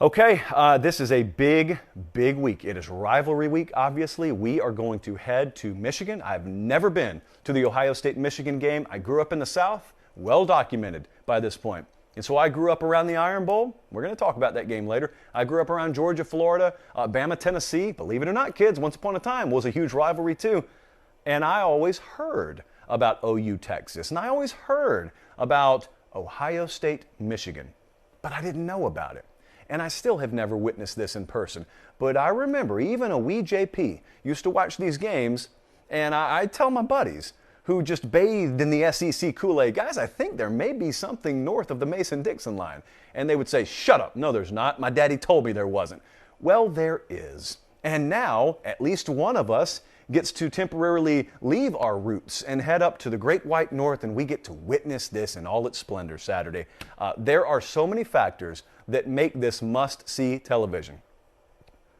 Okay, this is a big week. It is rivalry week, obviously. We are going to head to Michigan. I've never been to the Ohio State-Michigan game. I grew up in the South, well documented by this point. And so I grew up around the Iron Bowl. We're going to talk about that game later. I grew up around Georgia, Florida, Bama, Tennessee. Believe it or not, kids, once upon a time was a huge rivalry too. And I always heard about OU, Texas. And I always heard about Ohio State, Michigan. But I didn't know about it. And I still have never witnessed this in person. But I remember even a wee JP used to watch these games, and I'd tell my buddies who just bathed in the SEC Kool-Aid, guys, I think there may be something north of the Mason-Dixon line. And they would say, shut up, no there's not. My daddy told me there wasn't. Well, there is. And now, at least one of us gets to temporarily leave our roots and head up to the Great White North, and we get to witness this in all its splendor Saturday. There are so many factors that make this must-see television.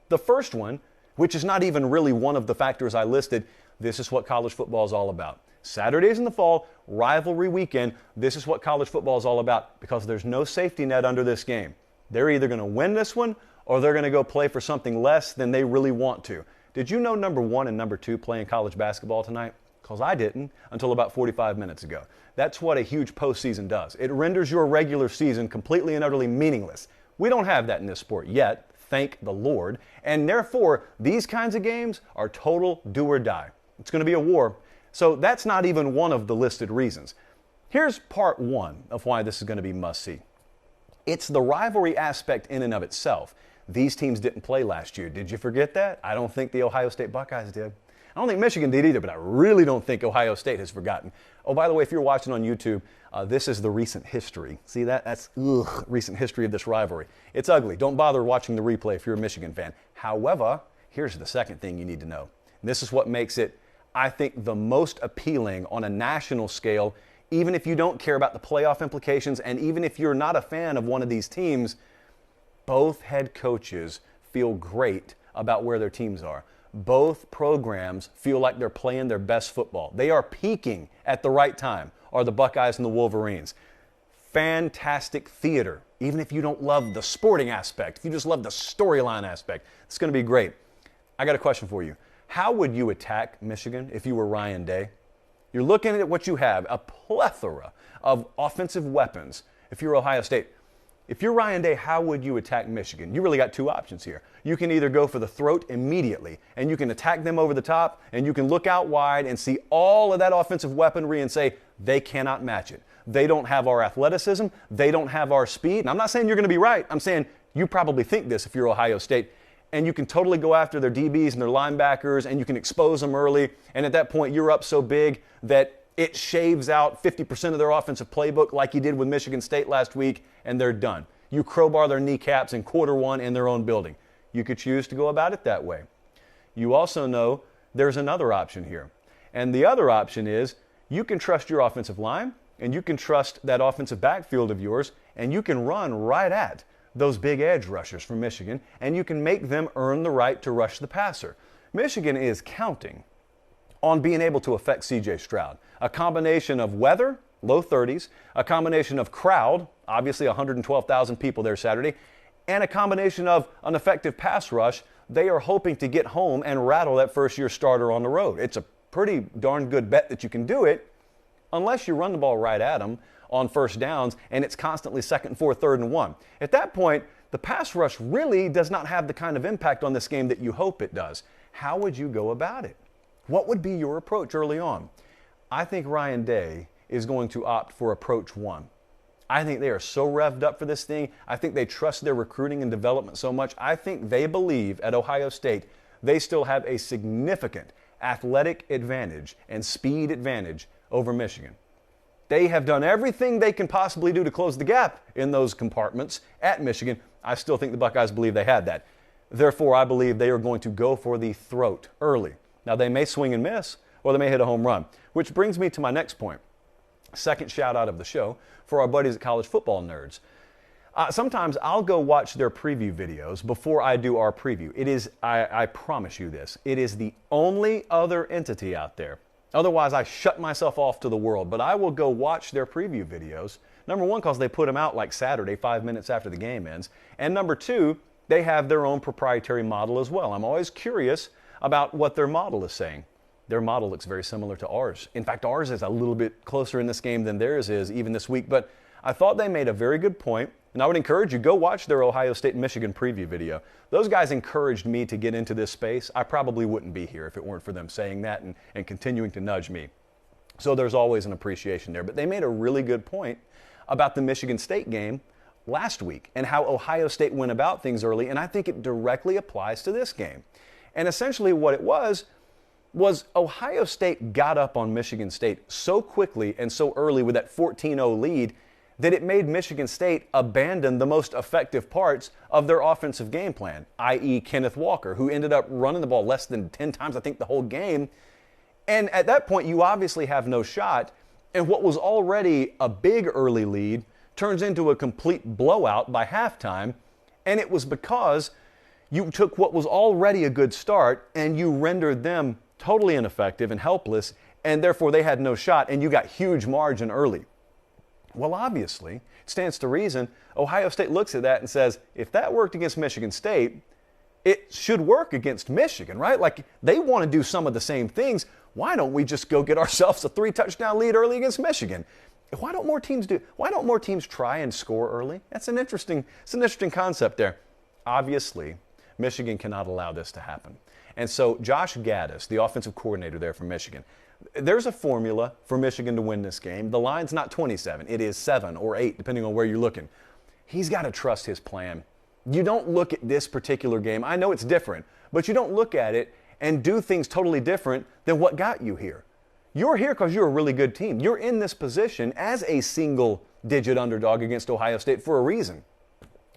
The first one, which is not even really one of the factors I listed, this is what college football is all about. Saturdays in the fall, rivalry weekend, this is what college football is all about because there's no safety net under this game. They're either going to win this one or they're going to go play for something less than they really want to. Did you know number 1 and number 2 playing college basketball tonight? Because I didn't until about 45 minutes ago. That's what a huge postseason does. It renders your regular season completely and utterly meaningless. We don't have that in this sport yet, thank the Lord. And therefore, these kinds of games are total do or die. It's going to be a war. So that's not even one of the listed reasons. Here's part 1 of why this is going to be must-see. It's the rivalry aspect in and of itself. These teams didn't play last year. Did you forget that? I don't think the Ohio State Buckeyes did. I don't think Michigan did either, but I really don't think Ohio State has forgotten. Oh, by the way, if you're watching on YouTube, this is the recent history. See that? That's recent history of this rivalry. It's ugly. Don't bother watching the replay if you're a Michigan fan. However, here's the second thing you need to know. This is what makes it, I think, the most appealing on a national scale, even if you don't care about the playoff implications and even if you're not a fan of one of these teams. Both head coaches feel great about where their teams are. Both programs feel like they're playing their best football. They are peaking at the right time, are the Buckeyes and the Wolverines. Fantastic theater, even if you don't love the sporting aspect, if you just love the storyline aspect, it's going to be great. I got a question for you. How would you attack Michigan if you were Ryan Day? You're looking at what you have, a plethora of offensive weapons. If you're Ohio State, if you're Ryan Day, how would you attack Michigan? You really got two options here. You can either go for the throat immediately, and you can attack them over the top, and you can look out wide and see all of that offensive weaponry and say, they cannot match it. They don't have our athleticism. They don't have our speed. And I'm not saying you're going to be right. I'm saying you probably think this if you're Ohio State. And you can totally go after their DBs and their linebackers, and you can expose them early. And at that point, you're up so big that it shaves out 50% of their offensive playbook like you did with Michigan State last week, and they're done. You crowbar their kneecaps in quarter one in their own building. You could choose to go about it that way. You also know there's another option here. And the other option is you can trust your offensive line, and you can trust that offensive backfield of yours, and you can run right at those big edge rushers from Michigan, and you can make them earn the right to rush the passer. Michigan is counting on being able to affect C.J. Stroud. A combination of weather, low 30s, a combination of crowd, obviously 112,000 people there Saturday, and a combination of an effective pass rush. They are hoping to get home and rattle that first-year starter on the road. It's a pretty darn good bet that you can do it, unless you run the ball right at them on first downs and it's constantly second and fourth, third and one. At that point, the pass rush really does not have the kind of impact on this game that you hope it does. How would you go about it? What would be your approach early on? I think Ryan Day is going to opt for approach 1. I think they are so revved up for this thing. I think they trust their recruiting and development so much. I think they believe at Ohio State they still have a significant athletic advantage and speed advantage over Michigan. They have done everything they can possibly do to close the gap in those compartments at Michigan. I still think the Buckeyes believe they had that. Therefore, I believe they are going to go for the throat early. Now, they may swing and miss, or they may hit a home run, which brings me to my next point. Second shout out of the show for our buddies at College Football Nerds. Sometimes I'll go watch their preview videos before I do our preview. It is, I promise you this, it is the only other entity out there. Otherwise, I shut myself off to the world. But I will go watch their preview videos Number one, because they put them out like Saturday, 5 minutes after the game ends. And number two, they have their own proprietary model as well. I'm always curious about what their model is saying. Their model looks very similar to ours. In fact, ours is a little bit closer in this game than theirs is, even this week. But I thought they made a very good point, and I would encourage you, go watch their Ohio State-Michigan preview video. Those guys encouraged me to get into this space. I probably wouldn't be here if it weren't for them saying that and continuing to nudge me. So there's always an appreciation there. But they made a really good point about the Michigan State game last week and how Ohio State went about things early, and I think it directly applies to this game. And essentially what it was Ohio State got up on Michigan State so quickly and so early with that 14-0 lead that it made Michigan State abandon the most effective parts of their offensive game plan, i.e. Kenneth Walker, who ended up running the ball less than 10 times, I think, the whole game. And at that point, you obviously have no shot, and what was already a big early lead turns into a complete blowout by halftime, and it was because you took what was already a good start and you rendered them totally ineffective and helpless, and therefore they had no shot, and you got huge margin early. Well, obviously, it stands to reason, Ohio State looks at that and says, if that worked against Michigan State, it should work against Michigan, right? Like, they want to do some of the same things. Why don't we just go get ourselves a 3-touchdown lead early against Michigan? Why don't more teams try and score early? It's an interesting concept there. Obviously, Michigan cannot allow this to happen. And so Josh Gaddis, the offensive coordinator there for Michigan, there's a formula for Michigan to win this game. The line's not 27. It is 7 or 8, depending on where you're looking. He's got to trust his plan. You don't look at this particular game. I know it's different, but you don't look at it and do things totally different than what got you here. You're here because you're a really good team. You're in this position as a single-digit underdog against Ohio State for a reason.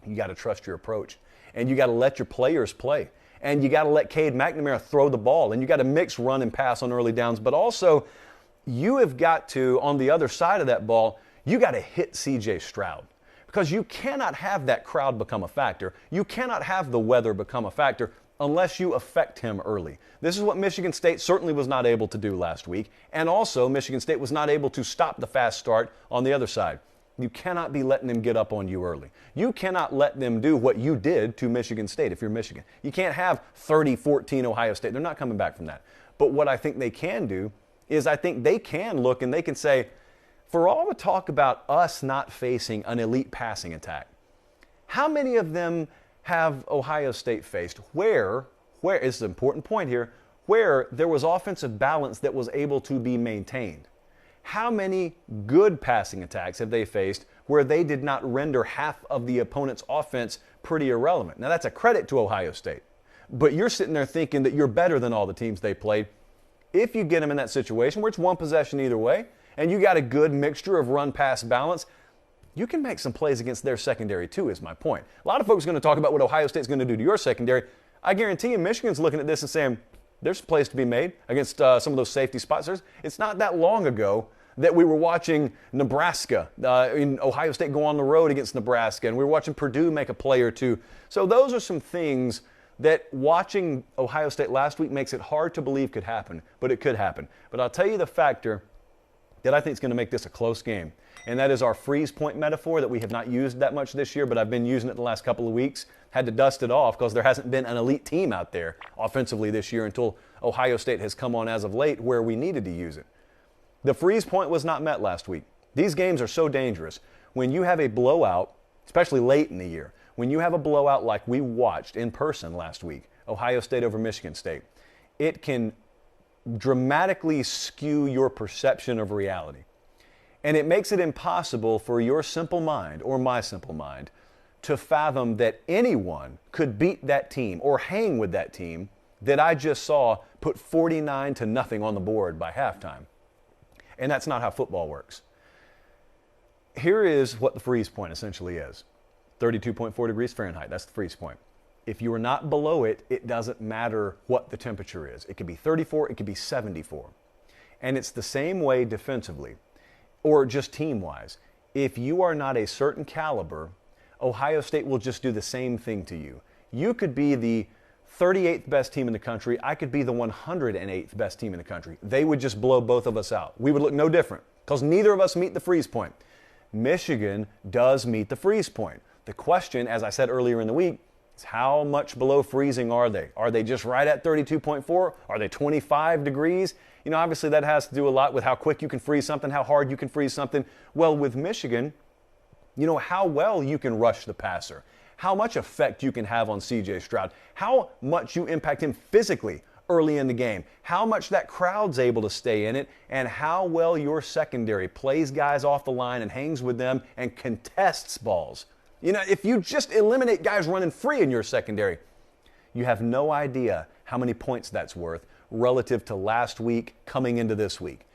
You got to trust your approach, and you got to let your players play. And you got to let Cade McNamara throw the ball, and you got to mix run and pass on early downs. But also, you have got to, on the other side of that ball, you got to hit C.J. Stroud, because you cannot have that crowd become a factor. You cannot have the weather become a factor unless you affect him early. This is what Michigan State certainly was not able to do last week, and also Michigan State was not able to stop the fast start on the other side. You cannot be letting them get up on you early. You cannot let them do what you did to Michigan State if you're Michigan. You can't have 30-14 Ohio State. They're not coming back from that. But what I think they can do is I think they can look and they can say, for all the talk about us not facing an elite passing attack, how many of them have Ohio State faced where is the important point here, where there was offensive balance that was able to be maintained? How many good passing attacks have they faced where they did not render half of the opponent's offense pretty irrelevant? Now, that's a credit to Ohio State. But you're sitting there thinking that you're better than all the teams they played. If you get them in that situation where it's one possession either way, and you got a good mixture of run-pass balance, you can make some plays against their secondary too, is my point. A lot of folks are going to talk about what Ohio State's going to do to your secondary. I guarantee you Michigan's looking at this and saying, there's plays to be made against some of those safety spots. It's not that long ago that we were watching Nebraska, in Ohio State go on the road against Nebraska, and we were watching Purdue make a play or two. So those are some things that watching Ohio State last week makes it hard to believe could happen, but it could happen. But I'll tell you the factor that I think is going to make this a close game, and that is our freeze point metaphor that we have not used that much this year, but I've been using it the last couple of weeks. Had to dust it off because there hasn't been an elite team out there offensively this year until Ohio State has come on as of late where we needed to use it. The freeze point was not met last week. These games are so dangerous. When you have a blowout, especially late in the year, when you have a blowout like we watched in person last week, Ohio State over Michigan State, it can dramatically skew your perception of reality. And it makes it impossible for your simple mind or my simple mind to fathom that anyone could beat that team or hang with that team that I just saw put 49-0 on the board by halftime. And that's not how football works. Here is what the freeze point essentially is. 32.4 degrees Fahrenheit, that's the freeze point. If you are not below it, it doesn't matter what the temperature is. It could be 34, it could be 74. And it's the same way defensively, or just team-wise. If you are not a certain caliber, Ohio State will just do the same thing to you. You could be the 38th best team in the country. I could be the 108th best team in the country. They would just blow both of us out. We would look no different because neither of us meet the freeze point. Michigan does meet the freeze point. The question, as I said earlier in the week, is how much below freezing are they? Are they just right at 32.4? Are they 25 degrees? You know, obviously that has to do a lot with how quick you can freeze something, how hard you can freeze something. Well, with Michigan, you know, how well you can rush the passer, how much effect you can have on C.J. Stroud, how much you impact him physically early in the game, how much that crowd's able to stay in it, and how well your secondary plays guys off the line and hangs with them and contests balls. You know, if you just eliminate guys running free in your secondary, you have no idea how many points that's worth relative to last week coming into this week.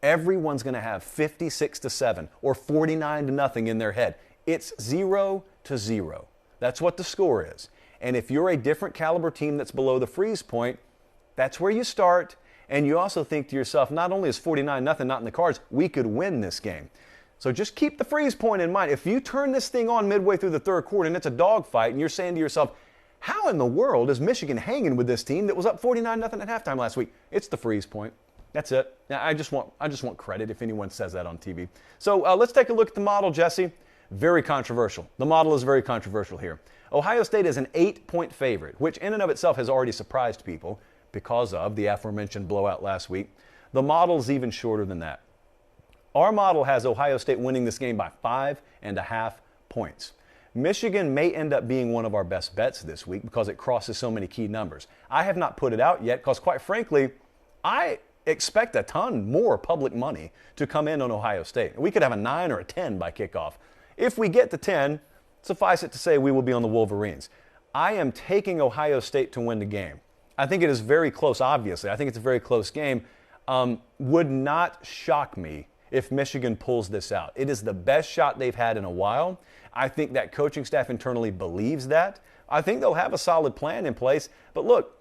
Everyone's going to have 56-7 or 49-0 in their head. It's 0-0. That's what the score is. And if you're a different caliber team that's below the freeze point, that's where you start. And you also think to yourself, not only is 49-0 not in the cards, we could win this game. So just keep the freeze point in mind. If you turn this thing on midway through the third quarter and it's a dogfight and you're saying to yourself, how in the world is Michigan hanging with this team that was up 49-0 at halftime last week? It's the freeze point. That's it. Now, I just want credit if anyone says that on TV. So let's take a look at the model, Jesse. Very controversial. The model is very controversial here. Ohio State is an 8-point favorite, which in and of itself has already surprised people because of the aforementioned blowout last week. The model is even shorter than that. Our model has Ohio State winning this game by 5.5 points. Michigan may end up being one of our best bets this week because it crosses so many key numbers. I have not put it out yet because, quite frankly, I expect a ton more public money to come in on Ohio State. We could have a 9 or a 10 by kickoff. If we get to 10, suffice it to say we will be on the Wolverines. I am taking Ohio State to win the game. I think it is very close, obviously. I think it's a very close game. Would not shock me if Michigan pulls this out. It is the best shot they've had in a while. I think that coaching staff internally believes that. I think they'll have a solid plan in place. But look,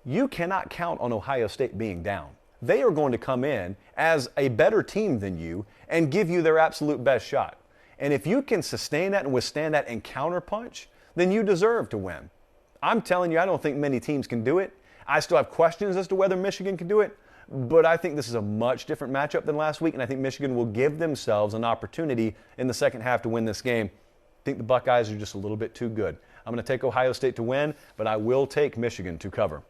you cannot count on Ohio State being down. They are going to come in as a better team than you and give you their absolute best shot. And if you can sustain that and withstand that and counterpunch, then you deserve to win. I'm telling you, I don't think many teams can do it. I still have questions as to whether Michigan can do it, but I think this is a much different matchup than last week, and I think Michigan will give themselves an opportunity in the second half to win this game. I think the Buckeyes are just a little bit too good. I'm going to take Ohio State to win, but I will take Michigan to cover.